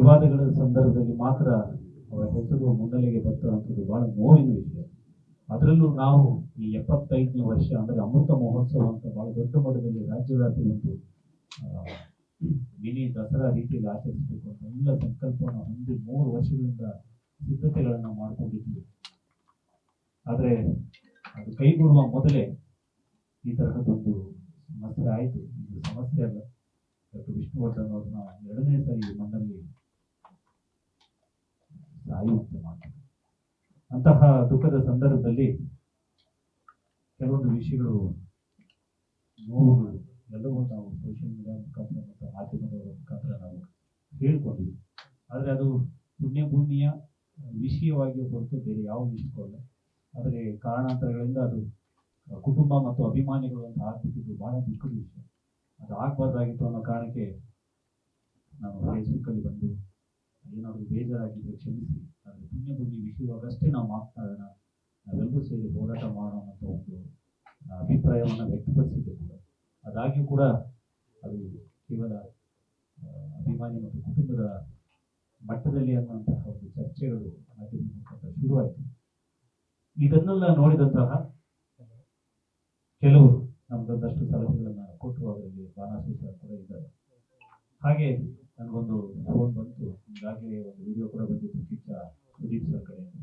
ವಿವಾದಗಳ ಸಂದರ್ಭದಲ್ಲಿ ಮಾತ್ರ ಅವರ ಹೆಸರು ಮುನ್ನೆಲೆಗೆ ಬರ್ತಕ್ಕಂಥದ್ದು ಬಹಳ ನೋವಿನ ವಿಷಯ. ಅದರಲ್ಲೂ ನಾವು ಈ 75ನೇ ವರ್ಷ ಅಂದರೆ ಅಮೃತ ಮಹೋತ್ಸವ ಅಂತ ಬಹಳ ದೊಡ್ಡ ಮಟ್ಟದಲ್ಲಿ ರಾಜ್ಯವ್ಯಾಪಿ ಒಂದು ಮಿನಿ ದಸರಾ ರೀತಿಯಲ್ಲಿ ಆಚರಿಸಬೇಕು ಅಂತ ಎಲ್ಲ ಸಂಕಲ್ಪವನ್ನು ಹೊಂದಿ 3 ವರ್ಷಗಳಿಂದ ಸಿದ್ಧತೆಗಳನ್ನು ಮಾಡಿಕೊಂಡಿದ್ವಿ. ಆದರೆ ಅದು ಕೈಗೂಡುವ ಮೊದಲೇ ಈ ತರಹದೊಂದು ಸಮಸ್ಯೆ ಆಯಿತು. ಇದು ಸಮಸ್ಯೆ ಅಲ್ಲ, ಡಾಕ್ಟರ್ ವಿಷ್ಣುವರ್ಧನ್ ಅವ್ರನ್ನ 2ನೇ ಸಾರಿ ಮಣ್ಣಲ್ಲಿ ಸಾಯುವಂತೆ ಮಾಡ್ತಾರೆ. ಅಂತಹ ದುಃಖದ ಸಂದರ್ಭದಲ್ಲಿ ಕೆಲವೊಂದು ವಿಷಯಗಳು, ನೋವುಗಳು ಎಲ್ಲವೂ ನಾವು ಸೋಷಿಯಲ್ ಮೀಡಿಯಾ ಮುಖಾಂತರ ಮತ್ತು ಮಾಧ್ಯಮದವರ ಮುಖಾಂತರ ನಾವು ಹೇಳ್ಕೊಂಡ್ವಿ. ಆದರೆ ಅದು ಪುಣ್ಯಭೂಮಿಯ ವಿಷಯವಾಗಿ ಹೊರತು ಬೇರೆ ಯಾವ ವಿಷಯಕ್ಕೂ ಅಲ್ಲ. ಆದರೆ ಕಾರಣಾಂತರಗಳಿಂದ ಅದು ಕುಟುಂಬ ಮತ್ತು ಅಭಿಮಾನಿಗಳು ಅಂತ ಆಗ್ಬಿಟ್ಟಿದ್ದು ಬಹಳ ದುಃಖದ ವಿಷಯ. ಅದು ಆಗಬಾರ್ದಾಗಿತ್ತು ಅನ್ನೋ ಕಾರಣಕ್ಕೆ ನಾನು ಫೇಸ್ಬುಕ್ಕಲ್ಲಿ ಬಂದು ಏನಾದರೂ ಬೇಜಾರಾಗಿದ್ದರೆ ಕ್ಷಮಿಸಿ, ಆದರೆ ಪುಣ್ಯಭೂಮಿ ವಿಷಯವಾಗಷ್ಟೇ ನಾವು ಮಾತನಾಡೋಣ, ನಾವೆಲ್ಲರೂ ಸೇರಿ ಹೋರಾಟ ಮಾಡೋಣ ಅಂತ ಒಂದು ಅಭಿಪ್ರಾಯವನ್ನು ವ್ಯಕ್ತಪಡಿಸಿದ್ದೆ ಕೂಡ. ಅದಾಗಿಯೂ ಕೂಡ ಅದು ಕೇವಲ ಅಭಿಮಾನಿ ಮತ್ತು ಕುಟುಂಬದ ಮಟ್ಟದಲ್ಲಿ ಅನ್ನುವಂತಹ ಒಂದು ಚರ್ಚೆಗಳು ಮಾಧ್ಯಮದ ಮುಖಾಂತರ ಶುರುವಾಯಿತು. ಇದನ್ನೆಲ್ಲ ನೋಡಿದಂತಹ ಕೆಲವರು ನಮ್ಗೊಂದಷ್ಟು ಸಲಹೆಗಳನ್ನು ಕೊಟ್ಟರು. ಅದರಲ್ಲಿ ಬಾನಾಸು ಸರ್ ಕೂಡ ಇದ್ದಾರೆ. ಹಾಗೆ ನನಗೊಂದು ಫೋನ್ ಬಂತು, ಈಗಾಗಲೇ ಒಂದು ವಿಡಿಯೋ ಕೂಡ ಬಂದಿತ್ತು ಕಿಚ್ಚ ಸುದೀಪ್ ಸರ್ ಕಡೆಯಿಂದ.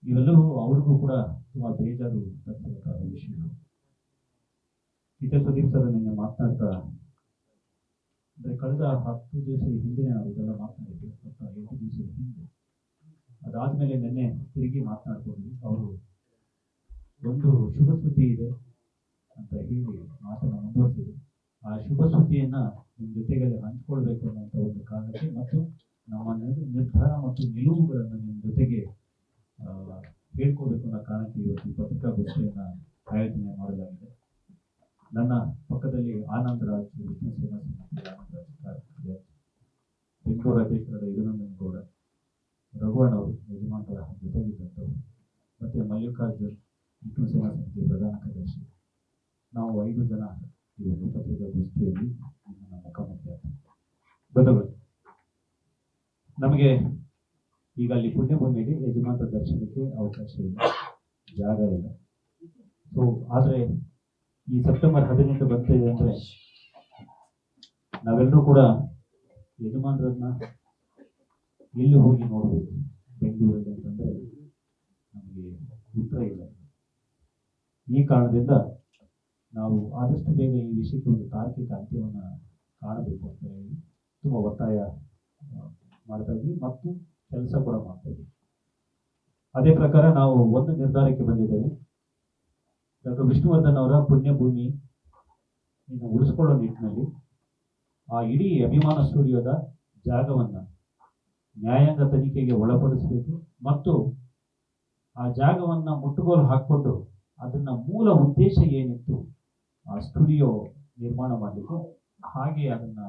ಇವೆಲ್ಲವೂ ಅವ್ರಿಗೂ ಕೂಡ ತುಂಬಾ ಬೇಜಾರು ತರಿಸಿದಂತಹ ವಿಷಯಗಳು. ಕಿಚ್ಚ ಸುದೀಪ್ ಸರ್ ನಿನ್ನೆ ಮಾತನಾಡ್ತಾ, ಅಂದರೆ ಕಳೆದ 10 ದಿವಸದ ಹಿಂದೆ ನಾವು ಇದೆಲ್ಲ ಮಾತನಾಡಿದ್ವಿ, 8 ದಿವಸದ ಹಿಂದೆ. ಅದಾದ್ಮೇಲೆ ನಿನ್ನೆ ತಿರುಗಿ ಮಾತನಾಡ್ಕೊಂಡ್ವಿ. ಅವರು ಒಂದು ಶುಭ ಸುದ್ದಿ ಇದೆ ಅಂತ ಹೇಳಿ ಮಾತನ್ನು ಮುಂದುವರೆಸಿದ್ರು. ಆ ಶುಭ ಸುದ್ದಿಯನ್ನ ನಿಮ್ಮ ಜೊತೆಗೆ ಹಂಚ್ಕೊಳ್ಬೇಕು ಅನ್ನೋಂಥ ಒಂದು ಕಾರಣಕ್ಕೆ ಮತ್ತು ನಮ್ಮ ನಿರ್ಧಾರ ಮತ್ತು ನಿಲುವುಗಳನ್ನು ನಿಮ್ಮ ಜೊತೆಗೆ ಹೇಳ್ಕೊಳ್ಬೇಕು ಅನ್ನೋ ಕಾರಣಕ್ಕೆ ಇವತ್ತು ಈ ಪತ್ರಿಕಾಗೋಷ್ಠಿಯನ್ನ ಆಯೋಜನೆ ಮಾಡಲಾಗಿದೆ. ನನ್ನ ಪಕ್ಕದಲ್ಲಿ ಆನಂದ್ ರಾಜ್, ವಿಷ್ಣು ಸೇನಾ ಸಮಿತಿ ಆನಂದ್ ರಾಜ್, ಬೆಂಗಳೂರು ಅಧ್ಯಕ್ಷರಾದ ಯದುನಂದನ್ ಗೌಡ, ರಘುವಣ್ಣ ಅವರು ಯಜಮಾನರ ಜೊತೆಗಿದ್ದಂಥವ್ರು, ಮತ್ತೆ ಮಲ್ಲಿಕಾರ್ಜುನ್, ವಿಷ್ಣು ಸೇನಾ ಸಮಿತಿ ಪ್ರಧಾನ ಕಾರ್ಯದರ್ಶಿ, ನಾವು 5 ಜನ ಈ ಒಂದು ಪತ್ರಿಕಾಗೋಷ್ಠಿಯಲ್ಲಿ ಮುಖಾಮುಖಿ ಆಗ್ತದೆ. ಬಂಧುಗಳು, ನಮಗೆ ಈಗ ಅಲ್ಲಿ ಪುಣ್ಯಭೂಮಿಯಲ್ಲಿ ಯಜಮಾನರ ದರ್ಶನಕ್ಕೆ ಅವಕಾಶ ಇಲ್ಲ, ಜಾಗ ಇಲ್ಲ. ಸೊ ಆದರೆ ಈ ಸೆಪ್ಟೆಂಬರ್ 18 ಬರ್ತಿದೆ ಅಂದರೆ ನಾವೆಲ್ಲರೂ ಕೂಡ ಯಜಮಾನರನ್ನ ಎಲ್ಲಿ ಹೋಗಿ ನೋಡಬೇಕು ಬೆಂಗಳೂರಲ್ಲಿ ಅಂತಂದ್ರೆ ನಮಗೆ ಉತ್ತರ ಇಲ್ಲ. ಈ ಕಾರಣದಿಂದ ನಾವು ಆದಷ್ಟು ಬೇಗ ಈ ವಿಷಯಕ್ಕೆ ಒಂದು ತಾರ್ಕಿಕ ಅಂತ್ಯವನ್ನು ಕಾಣಬೇಕು ಅಂತ ಹೇಳಿ ತುಂಬ ಒತ್ತಾಯ ಮಾಡ್ತಾ ಇದ್ವಿ ಮತ್ತು ಕೆಲಸ ಕೂಡ ಮಾಡ್ತಾ ಇದ್ವಿ. ಅದೇ ಪ್ರಕಾರ ನಾವು ಒಂದು ನಿರ್ಧಾರಕ್ಕೆ ಬಂದಿದ್ದೇವೆ. ಡಾಕ್ಟರ್ ವಿಷ್ಣುವರ್ಧನ್ ಅವರ ಪುಣ್ಯಭೂಮಿ ಇನ್ನು ಉಳಿಸ್ಕೊಳ್ಳೋ ನಿಟ್ಟಿನಲ್ಲಿ ಆ ಇಡೀ ಅಭಿಮಾನ ಸ್ಟುಡಿಯೋದ ಜಾಗವನ್ನು ನ್ಯಾಯಾಂಗ ತನಿಖೆಗೆ ಒಳಪಡಿಸಬೇಕು ಮತ್ತು ಆ ಜಾಗವನ್ನು ಮುಟ್ಟುಗೋಲು ಹಾಕ್ಕೊಂಡು ಅದನ್ನ ಮೂಲ ಉದ್ದೇಶ ಏನಿತ್ತು ಆ ಸ್ಟುಡಿಯೋ ನಿರ್ಮಾಣ ಮಾಡಲಿಕ್ಕೆ, ಹಾಗೆ ಅದನ್ನ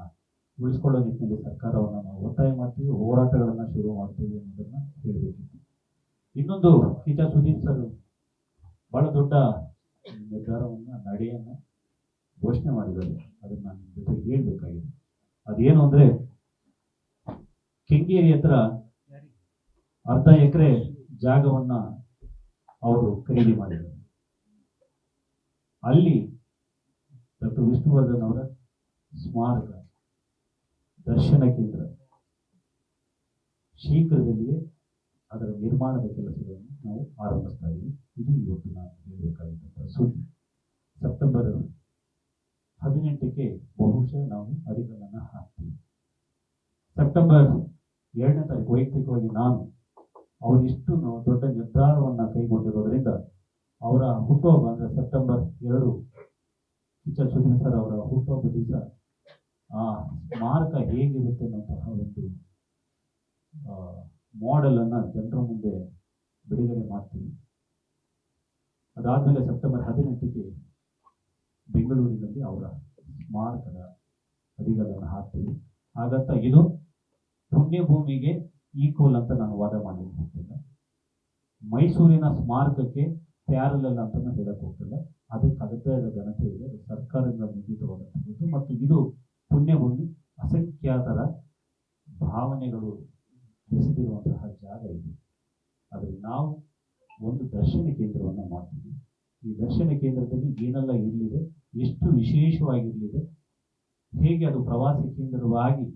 ಉಳಿಸ್ಕೊಳ್ಳೋ ನಿಟ್ಟಿನಲ್ಲಿ ಸರ್ಕಾರವನ್ನು ನಾವು ಒತ್ತಾಯ ಮಾಡ್ತೀವಿ, ಹೋರಾಟಗಳನ್ನು ಶುರು ಮಾಡ್ತೀವಿ ಅನ್ನೋದನ್ನ ಹೇಳಬೇಕಿತ್ತು. ಇನ್ನೊಂದು, ಕಿಚ್ಚ ಸುದೀಪ್ ಸರ್ ಬಹಳ ದೊಡ್ಡ ನಿರ್ಧಾರವನ್ನ ನಡೆಯನ್ನ ಘೋಷಣೆ ಮಾಡಿದ್ದಾರೆ. ಅದನ್ನ ನನ್ನ ಜೊತೆಗೆ ಹೇಳ್ಬೇಕಾಗಿದೆ. ಅದೇನು ಅಂದ್ರೆ, ಕೆಂಗೇರಿ ಹತ್ರ ಅರ್ಧ ಎಕರೆ ಜಾಗವನ್ನ ಅವರು ಖರೀದಿ ಮಾಡಿದ್ದಾರೆ. ಅಲ್ಲಿ ಡಾಕ್ಟರ್ ವಿಷ್ಣುವರ್ಧನ್ ಅವರ ಸ್ಮಾರಕ ದರ್ಶನ ಕೇಂದ್ರ ಶೀಘ್ರದಲ್ಲಿಯೇ ಅದರ ನಿರ್ಮಾಣದ ಕೆಲಸಗಳನ್ನು ನಾವು ಆರಂಭಿಸ್ತಾ ಇದ್ದೀವಿ. ಇದು ಇವತ್ತು ನಾನು ಹೇಳಬೇಕಾಗಿದ್ದಂತಹ ಸುದ್ದಿ. ಸೆಪ್ಟೆಂಬರ್ 18ಕ್ಕೆ ಬಹುಶಃ ನಾವು ಅಡಿಗಲನ್ನು ಹಾಕ್ತೀವಿ. ಸೆಪ್ಟೆಂಬರ್ 2ನೇ ತಾರೀಕು ವೈಯಕ್ತಿಕವಾಗಿ ನಾನು ಅವರಿಷ್ಟು ದೊಡ್ಡ ನಿರ್ಧಾರವನ್ನು ಕೈಗೊಂಡಿರೋದ್ರಿಂದ ಅವರ ಹುಟ್ಟುಹಬ್ಬ ಅಂದರೆ ಸೆಪ್ಟೆಂಬರ್ 2 ಕಿಚ್ಚ ಸುದೀಪ್ ಸರ್ ಅವರ ಹುಟ್ಟುಹಬ್ಬ ದಿವಸ ಆ ಸ್ಮಾರಕ ಹೇಗಿರುತ್ತೆ ಅನ್ನೋಂತಹ ಒಂದು ಮಾಡೆಲ್ ಅನ್ನ ಜನರ ಮುಂದೆ ಬಿಡುಗಡೆ ಮಾಡ್ತೀವಿ. ಅದಾದ್ಮೇಲೆ ಸೆಪ್ಟೆಂಬರ್ 18ಕ್ಕೆ ಬೆಂಗಳೂರಿನಲ್ಲಿ ಅವರ ಸ್ಮಾರಕದ ಅಡಿಗಲನ್ನು ಹಾಕ್ತೀವಿ. ಹಾಗಂತ ಇದು ಪುಣ್ಯಭೂಮಿಗೆ ಈಕ್ವಲ್ ಅಂತ ನಾನು ವಾದ ಮಾಡಲಿಕ್ಕೆ ಹೋಗ್ತಿಲ್ಲ, ಮೈಸೂರಿನ ಸ್ಮಾರಕಕ್ಕೆ ಪ್ಯಾರಲಲ್ ಅಂತ ಹೇಳಕ್ ಹೋಗ್ತಿಲ್ಲ. ಅದಕ್ಕೆ ಅದರದೇ ಆದ ಘನತೆ ಇದೆ, ಸರ್ಕಾರದಿಂದ ನಿರ್ಮಿತವಾದಂಥದ್ದು ಮತ್ತು ಇದು ಪುಣ್ಯಭೂಮಿ ಅಸಂಖ್ಯಾತರ ಭಾವನೆಗಳು ಬೆಸೆದಿರುವಂತಹ ಜಾಗ ಇದು. ಆದರೆ ನಾವು ಒಂದು ದರ್ಶನ ಕೇಂದ್ರವನ್ನು ಮಾಡ್ತೀವಿ. ಈ ದರ್ಶನ ಕೇಂದ್ರದಲ್ಲಿ ಏನೆಲ್ಲ ಇರಲಿದೆ, ಎಷ್ಟು ವಿಶೇಷವಾಗಿರಲಿದೆ, ಹೇಗೆ ಅದು ಪ್ರವಾಸಿ ಕೇಂದ್ರವಾಗಿ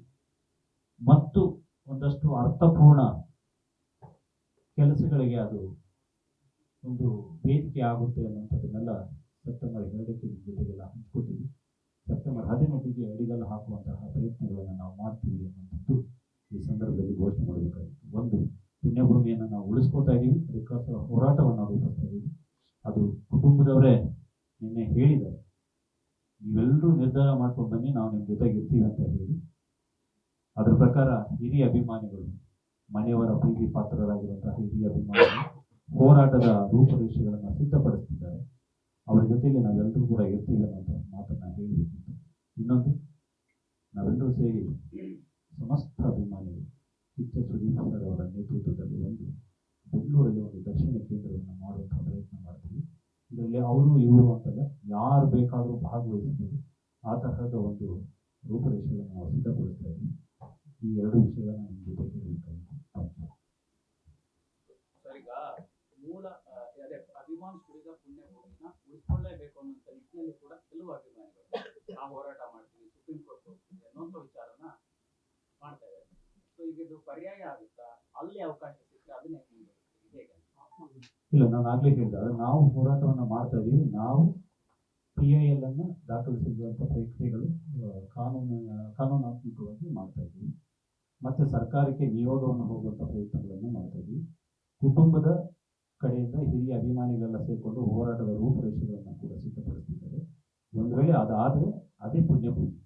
ಮತ್ತು ಒಂದಷ್ಟು ಅರ್ಥಪೂರ್ಣ ಕೆಲಸಗಳಿಗೆ ಅದು ಒಂದು ವೇದಿಕೆ ಆಗುತ್ತೆ ಅನ್ನುವಂಥದ್ದನ್ನೆಲ್ಲ ಸೆಪ್ಟೆಂಬರ್ 2ಕ್ಕೆ ಜೊತೆಗೆಲ್ಲ ಹಂಚ್ಕೊತೀವಿ. ಸೆಪ್ಟೆಂಬರ್ 18ಗೆ ಅಡಿಗಲ್ಲು ಹಾಕುವಂತಹ ಪ್ರಯತ್ನಗಳನ್ನು ನಾವು ಮಾಡ್ತೀವಿ ಅನ್ನುವಂಥದ್ದು ಈ ಸಂದರ್ಭದಲ್ಲಿ ಘೋಷಣೆ ಮಾಡಬೇಕಾಗಿತ್ತು. ಒಂದು, ಪುಣ್ಯಭೂಮಿಯನ್ನು ನಾವು ಉಳಿಸ್ಕೋತಾ ಇದ್ದೀವಿ, ಅದಕ್ಕೋಸ್ಕರ ಹೋರಾಟವನ್ನು ರೂಪಿಸ್ತಾ ಇದ್ದೀವಿ. ಅದು ಕುಟುಂಬದವರೇ ನಿನ್ನೆ ಹೇಳಿದ್ದಾರೆ, ನೀವೆಲ್ಲರೂ ನಿರ್ಧಾರ ಮಾಡ್ಕೊಂಡು ಬನ್ನಿ, ನಾವು ನಿಮ್ಮ ಜೊತೆಗೆ ಇರ್ತೀವಿ ಅಂತ ಹೇಳಿ. ಅದರ ಪ್ರಕಾರ ಹಿರಿಯ ಅಭಿಮಾನಿಗಳು, ಮನೆಯವರ ಪ್ರೀತಿ ಪಾತ್ರರಾಗಿರುವಂತಹ ಹಿರಿಯ ಅಭಿಮಾನಿಗಳು ಹೋರಾಟದ ರೂಪರೇಷೆಗಳನ್ನು ಸಿದ್ಧಪಡಿಸ್ತಿದ್ದಾರೆ. ಅವರ ಜೊತೆಗೆ ನಾವೆಲ್ಲರೂ ಕೂಡ ಇರ್ತೀವಿ ಅನ್ನೋಂಥ ಮಾತನ್ನ ಹೇಳಬೇಕಿತ್ತು. ಇನ್ನೊಂದು, ನಾವೆಲ್ಲರೂ ಸೇರಿ ಸಮಸ್ತ ಅಭಿಮಾನಿಗಳು ಕಿಚ್ಚ ಸುದೀಪ್ ಸರ್ ಅವರ ನೇತೃತ್ವದಲ್ಲಿ ಒಂದು ಬೆಂಗಳೂರಲ್ಲಿ ಒಂದು ದರ್ಶನ ಕೇಂದ್ರವನ್ನು ಮಾಡುವಂತಹ ಪ್ರಯತ್ನ ಮಾಡ್ತೀವಿ. ಇದರಲ್ಲಿ ಅವರು ಇವರು ಅಂತಲ್ಲ, ಯಾರು ಬೇಕಾದರೂ ಭಾಗವಹಿಸಬಹುದು. ಆ ತರಹದ ಒಂದು ರೂಪರೇಷೆಗಳನ್ನು ನಾವು ಸಿದ್ಧಪಡಿಸ್ತಾ ಇದ್ದೀವಿ. ಈ ಎರಡು ವಿಷಯಗಳನ್ನು ನಿಮ್ಮ ಜೊತೆ ಹೇಳಬೇಕಾಗಿತ್ತು. ಸರ್, ಈಗ ಮೂಲ ಅಭಿಮಾನ ಸ್ಟುಡಿಯೋದ ಪುಣ್ಯಭೂಮಿನ ಉಳಿಸ್ಕೊಳ್ಳೇಬೇಕು ಅನ್ನೋ ನಿಟ್ಟಿನಲ್ಲಿ ಕೂಡ ಕೆಲವು ಅಭಿಮಾನಿಗಳು ನಾವು ಹೋರಾಟ ಮಾಡ್ತೀವಿ, ಸುಪ್ರೀಂ ಕೋರ್ಟ್ ಹೋಗ್ತೀವಿ ಅನ್ನೋ ವಿಚಾರನ ಮಾಡ್ತಾ ಇದ್ದಾರೆ. ಸೊ ಈಗ ಇದು ಪರ್ಯಾಯ ಆಗುತ್ತಾ? ಅಲ್ಲಿ ಅವಕಾಶ ಸಿಕ್ಕರೆ ಅದನ್ನೇ ಹೇಗೆ? ಇಲ್ಲ, ನಾನು ಆಗ್ಲೇ ಹೇಳಿದ, ನಾವು ಹೋರಾಟವನ್ನು ಮಾಡ್ತಾ ಇದ್ದೀವಿ. ನಾವು PIL ಅನ್ನು ದಾಖಲಿಸಿರುವಂಥ ಪ್ರಕ್ರಿಯೆಗಳು ಕಾನೂನಾತ್ಮಕವಾಗಿ ಮಾಡ್ತಾ ಇದ್ದೀವಿ. ಮತ್ತೆ ಸರ್ಕಾರಕ್ಕೆ ನಿಯೋಗವನ್ನು ಹೋಗುವಂಥ ಪ್ರಯತ್ನಗಳನ್ನು ಮಾಡ್ತಾ ಇದ್ದೀವಿ. ಕುಟುಂಬದ ಕಡೆಯಿಂದ ಹಿರಿಯ ಅಭಿಮಾನಿಗಳೆಲ್ಲ ಸೇರಿಕೊಂಡು ಹೋರಾಟದ ರೂಪರೇಷೆಗಳನ್ನು ಕೂಡ ಸಿದ್ಧಪಡಿಸ್ತಿದ್ದಾರೆ. ಒಂದು ವೇಳೆ ಅದಾದರೆ ಅದೇ ಪುಣ್ಯಭೂಮಿ,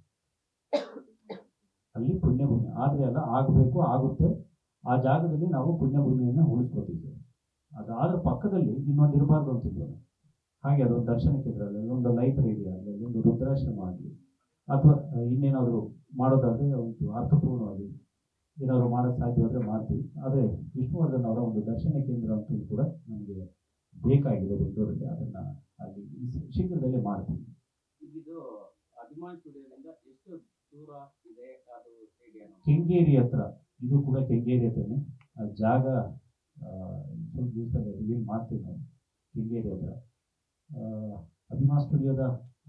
ಅಲ್ಲಿ ಪುಣ್ಯಭೂಮಿ ಆದರೆ ಅಲ್ಲ, ಆಗಬೇಕು, ಆಗುತ್ತೆ. ಆ ಜಾಗದಲ್ಲಿ ನಾವು ಪುಣ್ಯಭೂಮಿಯನ್ನು ಉಳಿಸ್ಕೊತಿದ್ದೇವೆ. ಅದಾದ ಪಕ್ಕದಲ್ಲಿ ಇನ್ನೊಂದು ಇರಬಾರ್ದು ಅಂತಿದ್ವಲ್ಲ, ಹಾಗೆ ಅದೊಂದು ದರ್ಶನ ಕೇಂದ್ರ ಆಗಲಿ, ಅಲ್ಲೊಂದು ಲೈಬ್ರರಿ ಆಗಲಿ, ಅಲ್ಲೊಂದು ರುದ್ರಾಶ್ರಮ ಆಗಲಿ, ಅಥವಾ ಇನ್ನೇನಾದರೂ ಮಾಡೋದಾದರೆ ಒಂದು ಅರ್ಥಪೂರ್ಣವಾಗಿ ಏನಾದರೂ ಮಾಡೋಕ್ಕೆ ಸಾಧ್ಯವಾದರೆ ಮಾಡ್ತೀವಿ. ಆದರೆ ವಿಷ್ಣುವರ್ಧನ್ ಅವರ ಒಂದು ದರ್ಶನ ಕೇಂದ್ರ ಅಂತೂ ಕೂಡ ನಮಗೆ ಬೇಕಾಗಿದೆ ಬೆಂಗಳೂರಲ್ಲಿ. ಅದನ್ನು ಅಲ್ಲಿ ಶೀಘ್ರದಲ್ಲೇ ಮಾಡ್ತೀವಿ. ಇದು ಅಭಿಮಾನ್ ಸ್ಟುಡಿಯೋದಿಂದ ಎಷ್ಟು ದೂರ ಇದೆ? ಅದು ಹೇಗೆ? ಕೆಂಗೇರಿ ಹತ್ರ, ಇದು ಕೂಡ ಕೆಂಗೇರಿ ಹತ್ರನೇ. ಜಾಗ ಸ್ವಲ್ಪ ದಿವಸದಲ್ಲಿ ರಿವೀಲ್ ಮಾಡ್ತೀವಿ ನಾವು. ಕೆಂಗೇರಿ ಹತ್ರ ಅಭಿಮಾನ್ ಸ್ಟುಡಿಯೋದ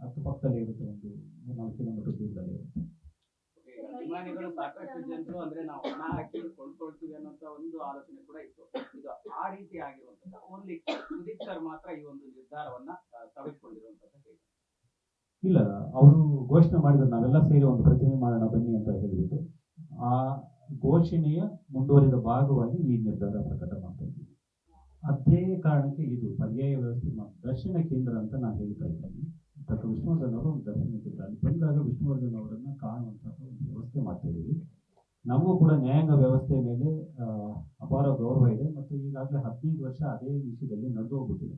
ಅಕ್ಕಪಕ್ಕದಲ್ಲೇ ಇರುತ್ತೆ, ಒಂದು 3-4 ಕಿಲೋಮೀಟರ್ ದೂರದಲ್ಲೇ ಇರುತ್ತೆ. ಅಭಿಮಾನಿಗಳು ಸಾಕಷ್ಟು ಜನರು ಅಂದ್ರೆ ನಾವು ಹಣ ಹಾಕಿ ಕೊಂಡ್ಕೊಳ್ತೀವಿ ಅನ್ನೋಂತ ಒಂದು ಆಲೋಚನೆ ಕೂಡ ಇತ್ತು. ಇದು ಆ ರೀತಿ ಆಗಿರುವಂತದ್ದು ಓನ್ಲಿ ಸುದೀಪ್ ಸರ್ ಮಾತ್ರ ಈ ಒಂದು ನಿರ್ಧಾರವನ್ನ ತೆಗೆದುಕೊಂಡಿರುವಂತದ್ದು ಹೇಗೆ? ಇಲ್ಲ, ಅವರು ಘೋಷಣೆ ಮಾಡಿದ್ರು, ನಾವೆಲ್ಲ ಸೇರಿ ಒಂದು ಪ್ರತಿಮೆ ಮಾಡೋಣ ಬನ್ನಿ ಅಂತ ಹೇಳಿಬಿಟ್ಟು. ಆ ಘೋಷಣೆಯ ಮುಂದುವರಿದ ಭಾಗವಾಗಿ ಈ ನಿರ್ಧಾರ ಪ್ರಕಟ ಮಾಡ್ತಾ ಇದ್ದೀವಿ. ಅದೇ ಕಾರಣಕ್ಕೆ ಇದು ಪರ್ಯಾಯ ವ್ಯವಸ್ಥೆ ದರ್ಶನ ಕೇಂದ್ರ ಅಂತ ನಾನು ಹೇಳ್ತಾ ಇದ್ದೀನಿ. ಡಾಕ್ಟರ್ ವಿಷ್ಣುವರ್ಧನ್ ಅವರು ಒಂದು ದರ್ಶನ ಕೇಂದ್ರ, ಅಲ್ಲಿ ಬಂದಾಗ ವಿಷ್ಣುವರ್ಧನ್ ಅವರನ್ನು ಕಾಣುವಂತಹ ಒಂದು ವ್ಯವಸ್ಥೆ ಮಾಡ್ತಾ ಇದ್ದೀವಿ. ನಮಗೂ ಕೂಡ ನ್ಯಾಯಾಂಗ ವ್ಯವಸ್ಥೆ ಮೇಲೆ ಅಪಾರ ಗೌರವ ಇದೆ ಮತ್ತು ಈಗಾಗಲೇ 15 ವರ್ಷ ಅದೇ ವಿಷಯದಲ್ಲಿ ನಡೆದು ಹೋಗ್ಬಿಟ್ಟಿದೆ.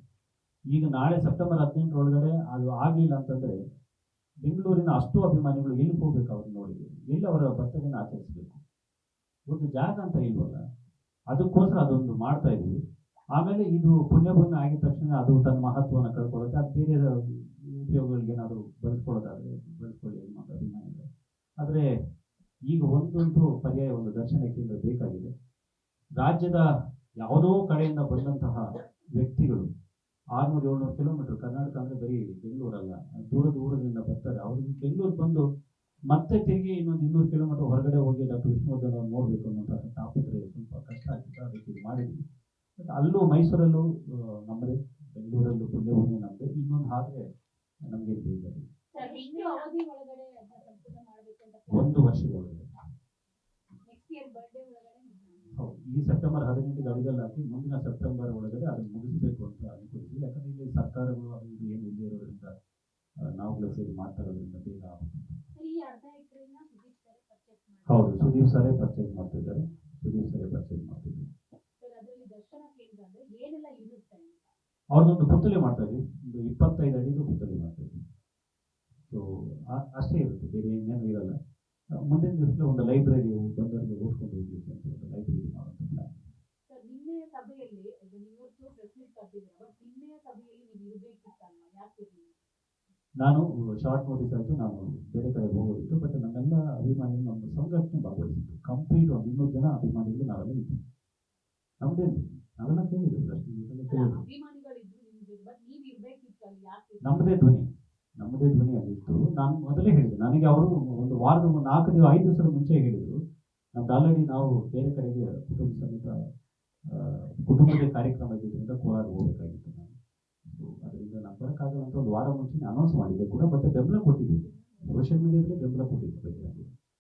ಈಗ ನಾಳೆ ಸೆಪ್ಟೆಂಬರ್ 18 ಒಳಗಡೆ ಅದು ಆಗಲಿಲ್ಲ ಅಂತಂದರೆ ಬೆಂಗಳೂರಿನ ಅಷ್ಟು ಅಭಿಮಾನಿಗಳು ಎಲ್ಲಿ ಹೋಗ್ಬೇಕು? ಅವ್ರನ್ನ ನೋಡಿ ಎಲ್ಲಿ ಅವರ ಬರ್ತಡೇನ ಆಚರಿಸಬೇಕು? ಒಂದು ಜಾಗ ಅಂತ ಇಲ್ವಲ್ಲ, ಅದಕ್ಕೋಸ್ಕರ ಅದೊಂದು ಮಾಡ್ತಾ ಇದ್ದೀವಿ. ಆಮೇಲೆ ಇದು ಪುಣ್ಯಭೂಮಿ ಆಗಿದ ತಕ್ಷಣ ಅದು ತನ್ನ ಮಹತ್ವವನ್ನು ಕಳ್ಕೊಳ್ಳುತ್ತೆ. ಅದು ಬೇರೆ ಉಪಯೋಗಗಳಿಗೆ ಏನಾದರೂ ಬಳಸ್ಕೊಳ್ಳೋದಾದರೆ ಬಳಸ್ಕೊಳ್ಳಿ ನಮ್ಮ ಅಭಿಮಾನಿಗಳು. ಆದರೆ ಈಗ ಒಂದಂತೂ ಪರ್ಯಾಯ ಒಂದು ದರ್ಶನ ಕೇಂದ್ರ ಬೇಕಾಗಿದೆ. ರಾಜ್ಯದ ಯಾವುದೋ ಕಡೆಯಿಂದ ಬಂದಂತಹ ವ್ಯಕ್ತಿಗಳು 600-700 ಕಿಲೋಮೀಟರ್, ಕರ್ನಾಟಕ ಅಂದರೆ ಬರೀ ಬೆಂಗಳೂರಲ್ಲ, ದೂರದಿಂದ ಬರ್ತಾರೆ. ಅವರು ಬೆಂಗಳೂರು ಬಂದು ಮತ್ತೆ ತಿರುಗಿ ಇನ್ನೊಂದು 200 ಕಿಲೋಮೀಟರ್ ಹೊರಗಡೆ ಹೋಗಿ ಡಾಕ್ಟರ್ ವಿಷ್ಣುವರ್ಧನ್ ಅವ್ರು ನೋಡಬೇಕು ಅನ್ನೋಂತಹ ತಾಪತ್ರೆ ಸ್ವಲ್ಪ ಕಷ್ಟ ಆಗ್ತದೆ. ಅದಕ್ಕೆ ಇದು ಮಾಡಿದ್ವಿ. ಬಟ್ ಅಲ್ಲೂ ಮೈಸೂರಲ್ಲೂ ನಮ್ಮದೇ, ಬೆಂಗಳೂರಲ್ಲೂ ಪುಣ್ಯಭೂಮಿ ನಮ್ಮದೇ. ಇನ್ನೊಂದು ಆದರೆ ನಮಗೆ ಬೇಕಾಗಿದೆ. 1 ವರ್ಷದ ಒಳಗಡೆ ಹೌದು, ಈ ಸೆಪ್ಟೆಂಬರ್ 18ಗೆ ಅಡಿಗಲ್ಲು ಹಾಕಿ ಮುಂದಿನ ಸೆಪ್ಟೆಂಬರ್ ಒಳಗಡೆ ಅದನ್ನು ಮುಗಿಸಬೇಕು ಅಂತ ಅನ್ಕೊಳ್ತೀವಿ. ಯಾಕಂದರೆ ಇಲ್ಲಿ ಸರ್ಕಾರಗಳು ಅದು ಇದು ಏನು ಇಲ್ಲದೆ ಇರೋದ್ರಿಂದ ನಾವುಗಳು ಸೇರಿ ಮಾಡ್ತಾ ಇರೋದ್ರಿಂದ ಬೇಗ ಆಗುತ್ತೆ. ಹೌದು, ಸುದೀಪ್ ಸರೇ ಪರ್ಚೇಸ್ ಮಾಡ್ತಿದ್ದಾರೆ. ಅವ್ರದ್ದೊಂದು ಪುತ್ತಳಿ ಮಾಡ್ತಾ ಇದ್ವಿ, ಒಂದು 25 ಅಡಿದು ಪುತ್ತಳಿ ಮಾಡ್ತಾ ಇದ್ವಿ. ಸೊ ಅಷ್ಟೇ ಇರುತ್ತೆ, ಬೇರೆ ಏನೇನು ಇರಲ್ಲ. ಮುಂದಿನ ದಿವಸದಲ್ಲಿ ಒಂದು ಲೈಬ್ರರಿ ಬಂದವರಿಗೆ ಓದ್ಕೊಂಡು ಹೋಗ್ಲಿಕ್ಕೆ ಅಂತ ಒಂದು ಲೈಬ್ರರಿ ಮಾಡುವಂಥ ಪ್ಲಾನ್. ನಾನು ಶಾರ್ಟ್ ನೋಟಿಸ್ ಆಯಿತು, ನಾನು ಬೇರೆ ಕಡೆ ಹೋಗೋದಿತ್ತು. ಬಟ್ ನಮ್ಮೆಲ್ಲ ಅಭಿಮಾನಿಗಳು ನಮ್ಮ ಸಂಘಟನೆ ಭಾಗವಹಿಸಿತ್ತು. ಕಂಪ್ಲೀಟ್ ಕಂಪ್ಲೀಟ್ ಒಂದು 200 ಜನ ಅಭಿಮಾನಿಗಳು ನಾವೆಲ್ಲ ಇದ್ವಿ. ನಮ್ದೇನು ನಾವೆಲ್ಲ ಕೇಳಿದ್ರು ಪ್ರಶ್ನೆ ಕೇಳಿದ್ರು. ನಮ್ಮದೇ ಧ್ವನಿ ಅಲ್ಲಿತ್ತು. ನಾನು ಮೊದಲೇ ಹೇಳಿದೆ, ನನಗೆ ಅವರು ಒಂದು ವಾರದ 5 ದಿವಸದ ಮುಂಚೆ ಹೇಳಿದರು, ನಮ್ದು ಆಲ್ರೆಡಿ ನಾವು ಬೇರೆ ಕಡೆಗೆ ಕುಟುಂಬದ ಕಾರ್ಯಕ್ರಮ ಇದ್ದಿದ್ದರಿಂದ ಕೋಲಾರ ಹೋಗಬೇಕಾಗಿತ್ತು ನಾನು. ಸೊ ಅದರಿಂದ ನಾನು ಬರೋಕ್ಕಾಗಲ್ಲ ಅಂತ ಒಂದು ವಾರ ಮುಂಚೆ ಅನೌನ್ಸ್ ಮಾಡಿದ್ದೆ ಕೂಡ, ಮತ್ತೆ ಬೆಂಬಲ ಕೊಟ್ಟಿದ್ದೀನಿ, ಸೋಷಿಯಲ್ ಮೀಡಿಯಾದಲ್ಲಿ ಬೆಂಬಲ ಕೊಟ್ಟಿದ್ದೆ.